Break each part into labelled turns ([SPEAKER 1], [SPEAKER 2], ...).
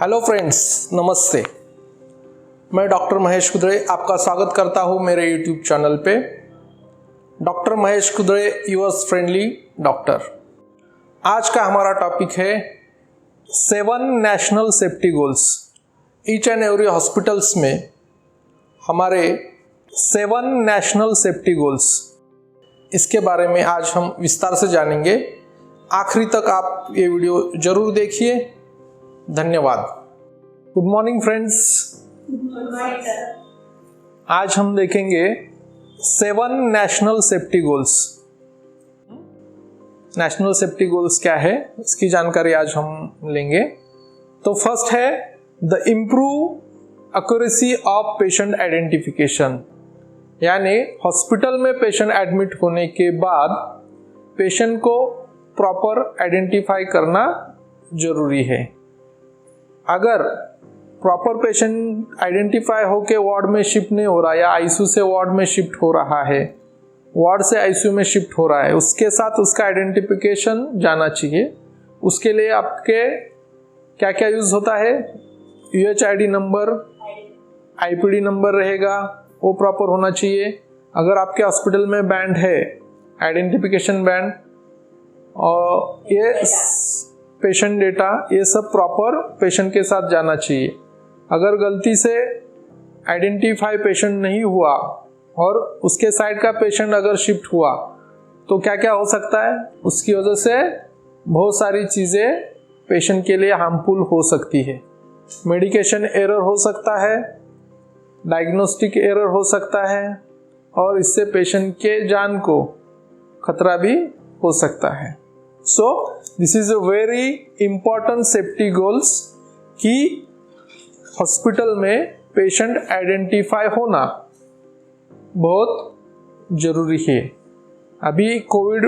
[SPEAKER 1] Hello friends, नमस्ते। मैं doctor Mahesh कुदरे आपका स्वागत करता हूं मेरे यूट्यूब चैनल पे। Doctor Mahesh कुदरे, yours friendly doctor. आज का हमारा टॉपिक है 7 national safety goals. Each and every hospitals में हमारे 7 नेशनल सेफ्टी गोल्स, इसके बारे में आज हम विस्तार से जानेंगे। आखिरी तक आप ये वीडियो जरूर देखिए। धन्यवाद। Good morning friends. आज हम देखेंगे 7 national safety goals. National safety goals क्या है, इसकी जानकारी आज हम लेंगे। तो फर्स्ट है the improve accuracy of patient identification, यानी हॉस्पिटल में पेशेंट एडमिट होने के बाद पेशेंट को प्रॉपर आइडेंटिफाई करना जरूरी है। अगर प्रॉपर पेशेंट आइडेंटिफाई होके वार्ड में शिफ्ट नहीं हो रहा या आईसीयू से वार्ड में शिफ्ट हो रहा है, वार्ड से आईसीयू में शिफ्ट हो रहा है, उसके साथ उसका आइडेंटिफिकेशन जाना चाहिए। उसके लिए आपके क्या क्या यूज होता है, यूएचआईडी नंबर, आईपीडी नंबर रहेगा, वो प्रॉपर होना चाहिए। अगर आपके हॉस्पिटल में बैंड है, आइडेंटिफिकेशन बैंड, और ये पेशेंट डेटा, ये सब प्रॉपर पेशेंट के साथ जाना चाहिए। अगर गलती से आइडेंटिफाई पेशेंट नहीं हुआ और उसके साइड का पेशेंट अगर शिफ्ट हुआ तो क्या क्या हो सकता है, उसकी वजह से बहुत सारी चीज़ें पेशेंट के लिए हार्मफुल हो सकती है। मेडिकेशन एरर हो सकता है, डायग्नोस्टिक एरर हो सकता है, और इससे पेशेंट के जान को खतरा भी हो सकता है। So this is a very important safety goals कि हॉस्पिटल में पेशेंट आइडेंटिफाई होना बहुत जरूरी है। अभी कोविड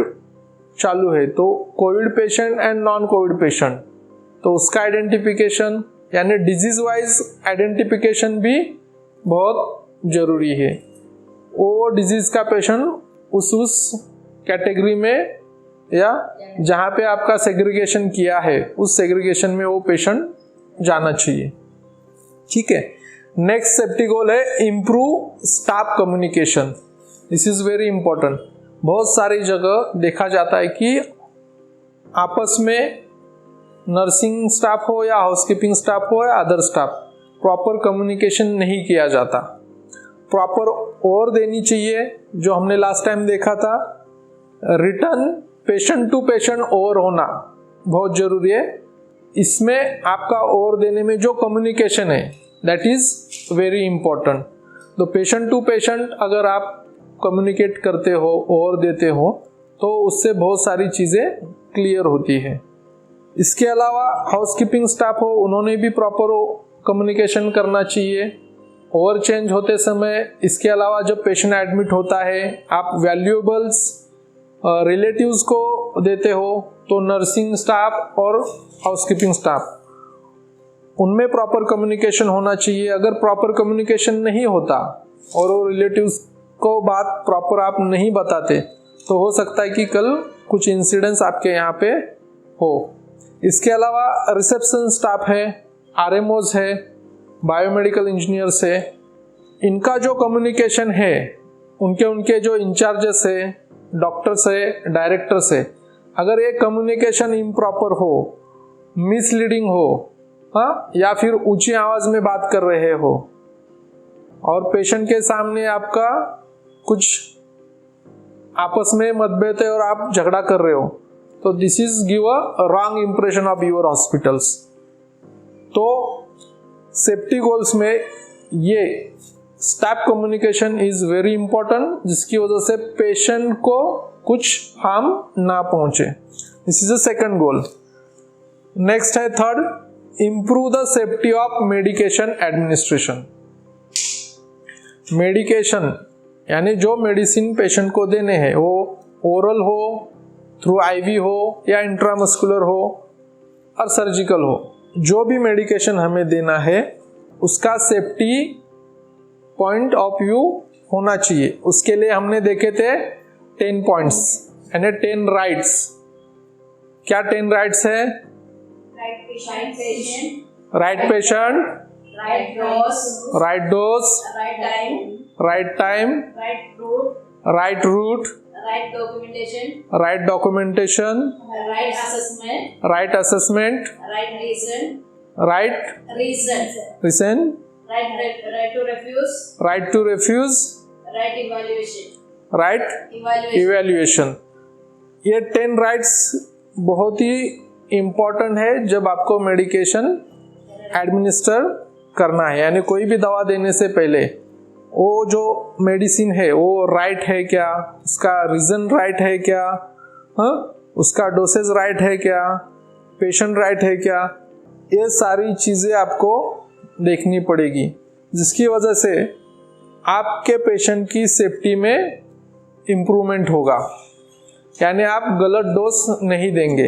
[SPEAKER 1] चालू है, तो Covid patient and non Covid patient, तो उसका आइडेंटिफिकेशन यानी डिजीज वाइज आइडेंटिफिकेशन भी बहुत जरूरी है। वो डिजीज का पेशेंट उस कैटेगरी में या जहाँ पे आपका सेग्रीगेशन किया है उस सेग्रीगेशन में वो पेशेंट जाना चाहिए। ठीक है। नेक्स्ट सेफ्टी गोल है improve staff communication. This is very important. बहुत सारी जगह देखा जाता है कि आपस में नर्सिंग स्टाफ हो या हाउसकीपिंग स्टाफ हो या अदर स्टाफ, प्रॉपर कम्युनिकेशन नहीं किया जाता। प्रॉपर और देनी चाहिए, जो हमने लास्ट टाइम देखा था। Return patient to patient over होना बहुत जरूरी है। इसमें आपका ओवर देने में जो कम्युनिकेशन है दैट इज वेरी इंपॉर्टेंट। तो पेशेंट टू पेशेंट अगर आप कम्युनिकेट करते हो, ओवर देते हो, तो उससे बहुत सारी चीज़ें क्लियर होती है। इसके अलावा हाउसकीपिंग स्टाफ हो, उन्होंने भी प्रॉपर कम्युनिकेशन करना चाहिए ओवर चेंज होते समय। इसके अलावा जब पेशेंट एडमिट होता है, आप वैल्यूएबल्स रिलेटिव्स को देते हो, तो नर्सिंग स्टाफ और हाउसकीपिंग स्टाफ, उनमें प्रॉपर कम्युनिकेशन होना चाहिए। अगर प्रॉपर कम्युनिकेशन नहीं होता और वो रिलेटिव्स को बात प्रॉपर आप नहीं बताते, तो हो सकता है कि कल कुछ इंसिडेंट्स आपके यहाँ पे हो। इसके अलावा रिसेप्शन स्टाफ है, आरएमओज है, बायोमेडिकल इंजीनियर्स है, इनका जो कम्युनिकेशन है, उनके जो इंचार्जेस है, डॉक्टर्स है, डायरेक्टर्स है, अगर ये कम्युनिकेशन इम्प्रॉपर हो, मिसलीडिंग हो, हाँ, या फिर ऊंची आवाज में बात कर रहे हो और पेशेंट के सामने आपका कुछ आपस में मतभेद है और आप झगड़ा कर रहे हो, तो this is give a wrong impression of your hospitals. तो सेफ्टी गोल्स में ये staff communication is very important, जिसकी वजह से पेशेंट को कुछ हार्म ना पहुंचे। This is a second goal. Next है third, improve the safety of medication administration. Medication यानी जो मेडिसिन पेशेंट को देने हैं, वो ओरल हो, थ्रू आईवी हो, या इंट्रामस्कुलर हो और सर्जिकल हो, जो भी मेडिकेशन हमें देना है उसका सेफ्टी पॉइंट ऑफ व्यू होना चाहिए। उसके लिए हमने देखे थे 10 पॉइंट्स यानी 10 राइट्स। क्या 10 राइट्स है? right patient,
[SPEAKER 2] right dose,
[SPEAKER 1] right dose,
[SPEAKER 2] right time,
[SPEAKER 1] right time,
[SPEAKER 2] right route,
[SPEAKER 1] right route,
[SPEAKER 2] right documentation,
[SPEAKER 1] right documentation,
[SPEAKER 2] right assessment,
[SPEAKER 1] right assessment,
[SPEAKER 2] right reason,
[SPEAKER 1] right
[SPEAKER 2] reason, right to refuse,
[SPEAKER 1] right to refuse,
[SPEAKER 2] right evaluation,
[SPEAKER 1] right evaluation. ये 10 rights बहुत ही important है जब आपको medication administer करना है, यानी कोई भी दवा देने से पहले वो जो मेडिसिन है वो राइट है क्या, उसका रीज़न राइट है क्या, हाँ, उसका डोसेज राइट है क्या, पेशेंट राइट है क्या, ये सारी चीज़ें आपको देखनी पड़ेगी, जिसकी वजह से आपके पेशेंट की सेफ्टी में इम्प्रूवमेंट होगा। यानी आप गलत डोज नहीं देंगे।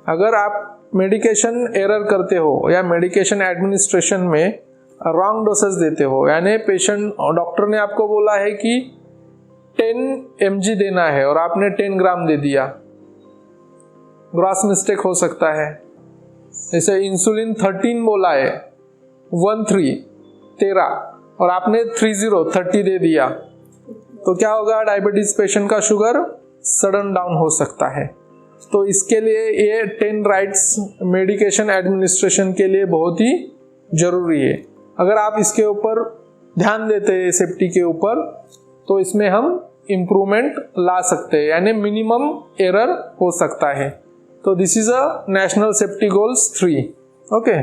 [SPEAKER 1] अगर आप मेडिकेशन एरर करते हो या मेडिकेशन एडमिनिस्ट्रेशन में रॉन्ग डोसेस देते हो, यानी पेशेंट डॉक्टर ने आपको बोला है कि 10 mg देना है और आपने 10 ग्राम दे दिया, ग्रॉस मिस्टेक हो सकता है। जैसे इंसुलिन 13 बोला है, 13 और आपने 30 दे दिया, तो क्या होगा, डायबिटीज पेशेंट का शुगर सडन डाउन हो सकता है। तो इसके लिए ये 10 राइट्स मेडिकेशन एडमिनिस्ट्रेशन के लिए बहुत ही जरूरी है। अगर आप इसके ऊपर ध्यान देते हैं सेफ्टी के ऊपर, तो इसमें हम इम्प्रूवमेंट ला सकते हैं, यानी मिनिमम एरर हो सकता है। तो this is a national safety goals 3। Okay,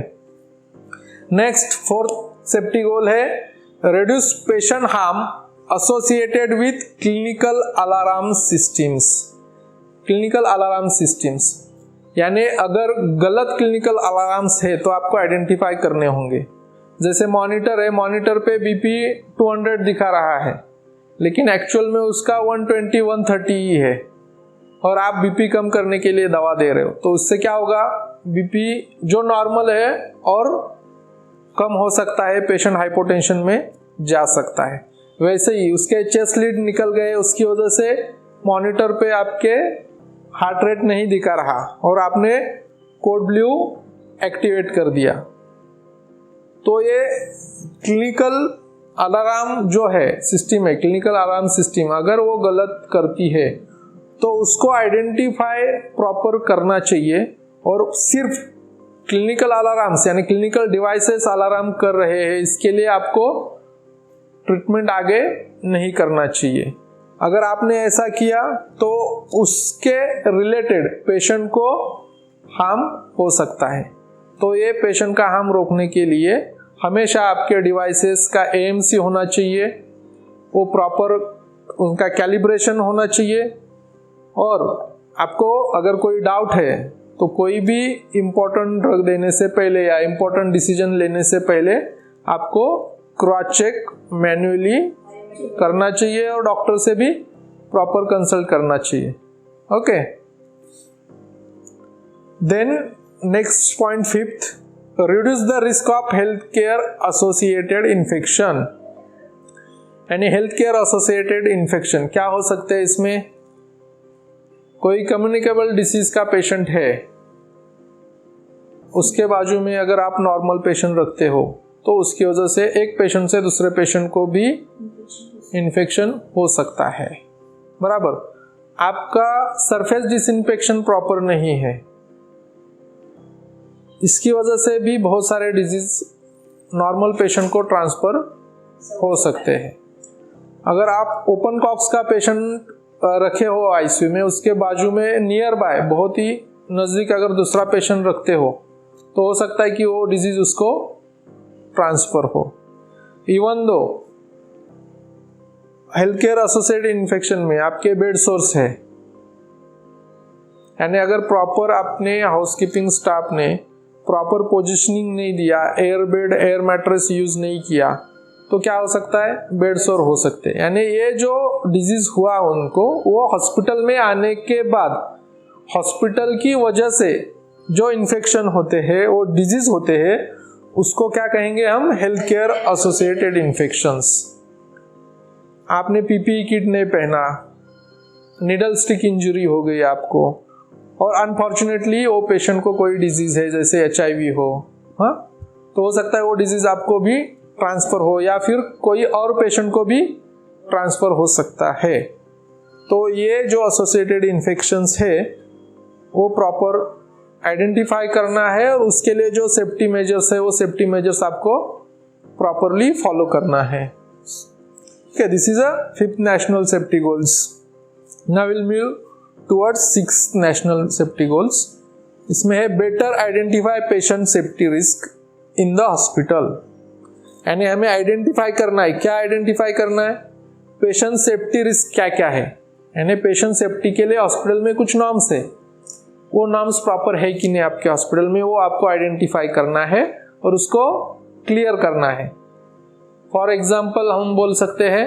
[SPEAKER 1] next 4th safety goal है reduce patient harm associated with clinical alarm systems। Clinical alarm systems यानी अगर गलत क्लिनिकल अलार्म्स है तो आपको आइडेंटिफाई करने होंगे। जैसे मॉनिटर है, मॉनिटर पे बीपी 200 दिखा रहा है लेकिन एक्चुअल में उसका 120 130 ही है और आप बीपी कम करने के लिए दवा दे रहे हो, तो उससे क्या होगा, बीपी जो नॉर्मल है और कम हो सकता है, पेशेंट हाइपोटेंशन में जा सकता है। वैसे ही उसके चेस्ट लीड निकल गए, उसकी वजह से मॉनिटर पे आपके हार्ट रेट नहीं दिखा रहा और आपने कोड ब्लू एक्टिवेट कर दिया। तो ये क्लिनिकल अलार्म जो है सिस्टम है, क्लिनिकल अलार्म सिस्टम अगर वो गलत करती है तो उसको आइडेंटिफाई प्रॉपर करना चाहिए और सिर्फ क्लिनिकल अलार्म्स यानी क्लिनिकल डिवाइसेस अलार्म कर रहे हैं, इसके लिए आपको ट्रीटमेंट आगे नहीं करना चाहिए। अगर आपने ऐसा किया तो उसके रिलेटेड पेशेंट को हार्म हो सकता है। तो ये पेशेंट का हार्म रोकने के लिए हमेशा आपके डिवाइसेस का AMC होना चाहिए, वो प्रॉपर उनका कैलिब्रेशन होना चाहिए। और आपको अगर कोई डाउट है तो कोई भी इम्पोर्टेंट ड्रग देने से पहले या इम्पोर्टेंट डिसीजन लेने से पहले आपको क्रॉस चेक मैन्युअली करना चाहिए और डॉक्टर से भी प्रॉपर कंसल्ट करना चाहिए। Okay, then next point 5th, reduce the risk of health care associated infection. यानी हेल्थ केयर एसोसिएटेड इन्फेक्शन क्या हो सकते हैं इसमें, कोई कम्युनिकेबल डिसीज का पेशेंट है, उसके बाजू में अगर आप नॉर्मल पेशेंट रखते हो तो उसकी वजह से एक पेशेंट से दूसरे पेशेंट को भी इन्फेक्शन हो सकता है। बराबर, आपका सरफेस डिसइंफेक्शन प्रॉपर नहीं है, इसकी वजह से भी बहुत सारे डिजीज नॉर्मल पेशेंट को ट्रांसफर हो सकते हैं। अगर आप ओपन कॉक्स का पेशेंट रखे हो आईसीयू में, उसके बाजू में नियर बाय बहुत ही नज़दीक अगर दूसरा पेशेंट रखते हो तो हो सकता है कि वो डिजीज उसको ट्रांसफर हो। Even though health care associated infection में आपके बेड सोर्स है, यानी अगर प्रॉपर आपने हाउसकीपिंग स्टाफ ने प्रॉपर पोजीशनिंग नहीं दिया, air bed air mattress use नहीं किया, तो क्या हो सकता है, बेड सोर हो सकते हैं। यानी ये जो डिजीज हुआ उनको, वो हॉस्पिटल में आने के बाद हॉस्पिटल की वजह से जो इन्फेक्शन होते हैं, वो डिजीज होते हैं, उसको क्या कहेंगे हम, हेल्थ केयर एसोसिएटेड इन्फेक्शंस। आपने पीपीई किट नहीं पहना, निडल स्टिक इंजरी हो गई आपको, और अनफॉर्चुनेटली वो पेशेंट को कोई डिजीज है जैसे HIV हो, हाँ, तो हो सकता है वो डिजीज आपको भी ट्रांसफर हो या फिर कोई और पेशेंट को भी ट्रांसफर हो सकता है। तो ये जो एसोसिएटेड इन्फेक्शंस है वो प्रॉपर आइडेंटिफाई करना है और उसके लिए जो सेफ्टी मेजर्स है वो सेफ्टी मेजर्स आपको प्रॉपरली फॉलो करना है। Okay, this is a 5th national safety goals. Now we'll move towards 6th national safety goals. इसमें है better identify patient safety risk in the hospital. यानी हमें आइडेंटिफाई करना है, क्या आइडेंटिफाई करना है, पेशेंट सेफ्टी रिस्क क्या क्या है। यानी पेशेंट सेफ्टी के लिए हॉस्पिटल में कुछ नॉर्म्स है, वो नॉर्म्स प्रॉपर है कि नहीं आपके हॉस्पिटल में, वो आपको आइडेंटिफाई करना है और उसको क्लियर करना है। फॉर एग्जाम्पल हम बोल सकते हैं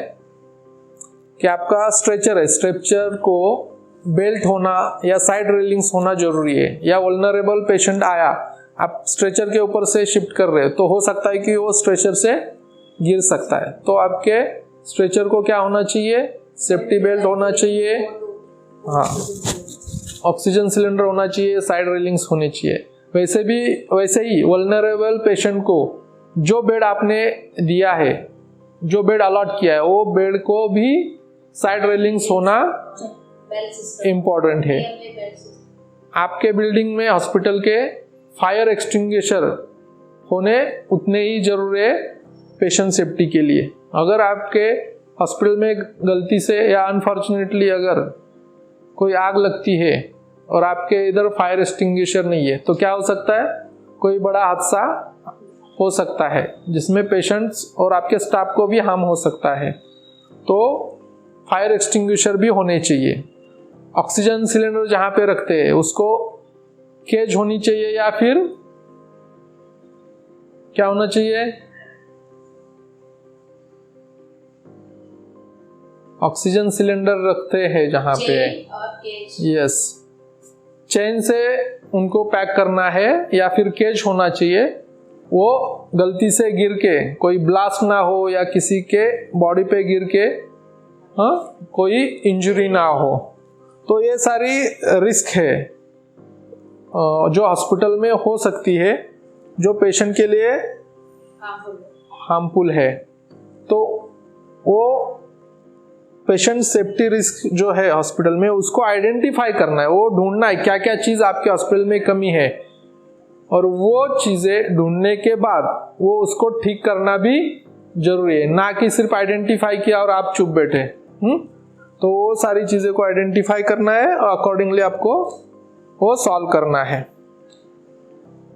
[SPEAKER 1] कि आपका स्ट्रेचर है, स्ट्रेचर को बेल्ट होना या साइड रेलिंग्स होना जरूरी है, या वल्नरेबल पेशेंट आया, आप स्ट्रेचर के ऊपर से शिफ्ट कर रहे हो तो हो सकता है कि वो स्ट्रेचर से गिर सकता है, तो आपके स्ट्रेचर को क्या होना चाहिए, सेफ्टी बेल्ट होना चाहिए, हाँ, ऑक्सीजन सिलेंडर होना चाहिए, साइड रेलिंग्स होनी चाहिए। वैसे ही वल्नरेबल पेशेंट को जो बेड आपने दिया है, जो बेड अलॉट किया है, वो बेड को भी साइड रेलिंग्स होना इम्पोर्टेंट है। आपके बिल्डिंग में हॉस्पिटल के फायर एक्सटिंग्विशर होने उतने ही जरूरी है पेशेंट सेफ्टी के लिए। अगर आपके हॉस्पिटल में गलती से या अनफॉर्चुनेटली अगर कोई आग लगती है और आपके इधर फायर एक्सटिंग्विशर नहीं है तो क्या हो सकता है, कोई बड़ा हादसा हो सकता है जिसमें पेशेंट्स और आपके स्टाफ को भी हार्म हो सकता है। तो फायर एक्सटिंग्विशर भी होने चाहिए। ऑक्सीजन सिलेंडर जहाँ पे रखते हैं उसको केज होनी चाहिए या फिर क्या होना चाहिए, ऑक्सीजन सिलेंडर रखते हैं जहाँ पे, यस, चेन से उनको पैक करना है या फिर केज होना चाहिए, वो गलती से गिर के कोई ब्लास्ट ना हो या किसी के बॉडी पे गिर के कोई इंजरी ना हो। तो ये सारी रिस्क है जो हॉस्पिटल में हो सकती है, जो पेशेंट के लिए हार्मफुल है। तो वो पेशेंट सेफ्टी रिस्क जो है हॉस्पिटल में उसको आइडेंटिफाई करना है, वो ढूंढना है क्या क्या चीज़ आपके हॉस्पिटल में कमी है, और वो चीज़ें ढूंढने के बाद वो उसको ठीक करना भी जरूरी है, ना कि सिर्फ आइडेंटिफाई किया और आप चुप बैठे। तो वो सारी चीज़ें को आइडेंटिफाई करना है और अकॉर्डिंगली आपको वो सॉल्व करना है।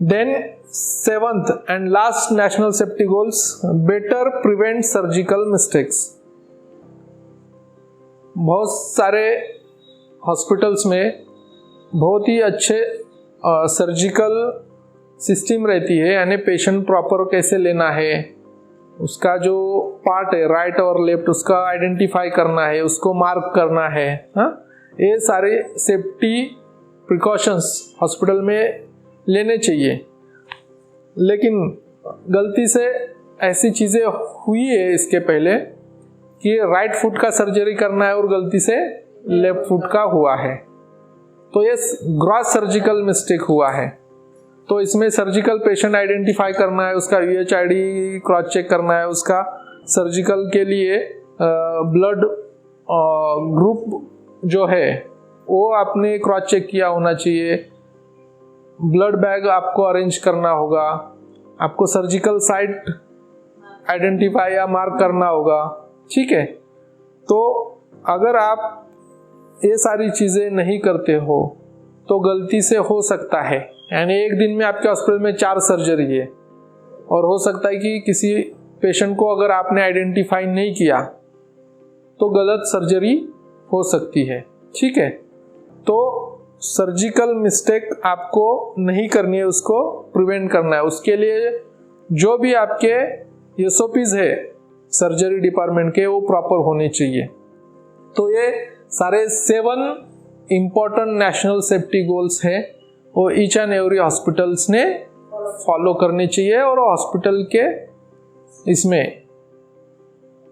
[SPEAKER 1] Then 7th and last national safety goals, better prevent surgical mistakes. बहुत सारे हॉस्पिटल्स में बहुत ही अच्छे सर्जिकल सिस्टम रहती है, यानी पेशेंट प्रॉपर कैसे लेना है, उसका जो पार्ट है राइट और लेफ्ट उसका आइडेंटिफाई करना है, उसको मार्क करना है। ये सारे सेफ्टी प्रिकॉशंस हॉस्पिटल में लेने चाहिए। लेकिन गलती से ऐसी चीज़ें हुई है इसके पहले कि राइट फुट का सर्जरी करना है और गलती से लेफ्ट फुट का हुआ है, तो ये ग्रॉस सर्जिकल मिस्टेक हुआ है। तो इसमें सर्जिकल पेशेंट आइडेंटिफाई करना है, उसका UHID क्रॉस चेक करना है, उसका सर्जिकल के लिए ब्लड ग्रुप जो है वो आपने क्रॉस चेक किया होना चाहिए, ब्लड बैग आपको अरेंज करना होगा, आपको सर्जिकल साइट आइडेंटिफाई या मार्क करना होगा, ठीक है। तो अगर आप ये सारी चीज़ें नहीं करते हो तो गलती से हो सकता है, यानी एक दिन में आपके हॉस्पिटल में 4 सर्जरी है और हो सकता है कि किसी पेशेंट को अगर आपने आइडेंटिफाई नहीं किया तो गलत सर्जरी हो सकती है, ठीक है। तो सर्जिकल मिस्टेक आपको नहीं करनी है, उसको प्रिवेंट करना है। उसके लिए जो भी आपके SOPs है सर्जरी डिपार्टमेंट के वो प्रॉपर होने चाहिए। तो ये सारे 7 इम्पोर्टेंट नेशनल सेफ्टी गोल्स हैं, वो ईच एंड एवरी हॉस्पिटल्स ने फॉलो करने चाहिए और हॉस्पिटल के इसमें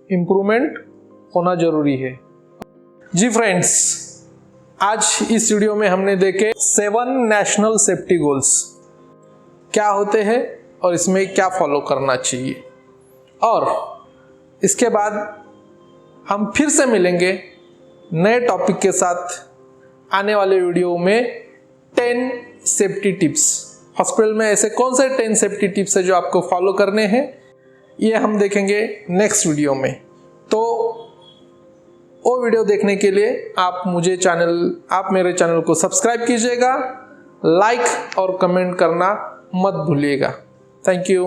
[SPEAKER 1] इम्प्रूवमेंट होना जरूरी है। जी फ्रेंड्स, आज इस वीडियो में हमने देखे 7 नेशनल सेफ्टी गोल्स क्या होते हैं और इसमें क्या फॉलो करना चाहिए। और इसके बाद हम फिर से मिलेंगे नए टॉपिक के साथ आने वाले वीडियो में 10 सेफ्टी टिप्स। हॉस्पिटल में ऐसे कौन से 10 सेफ्टी टिप्स है जो आपको फॉलो करने हैं, ये हम देखेंगे नेक्स्ट वीडियो में। तो वो वीडियो देखने के लिए आप मेरे चैनल को सब्सक्राइब कीजिएगा, लाइक और कमेंट करना मत भूलिएगा। Thank you.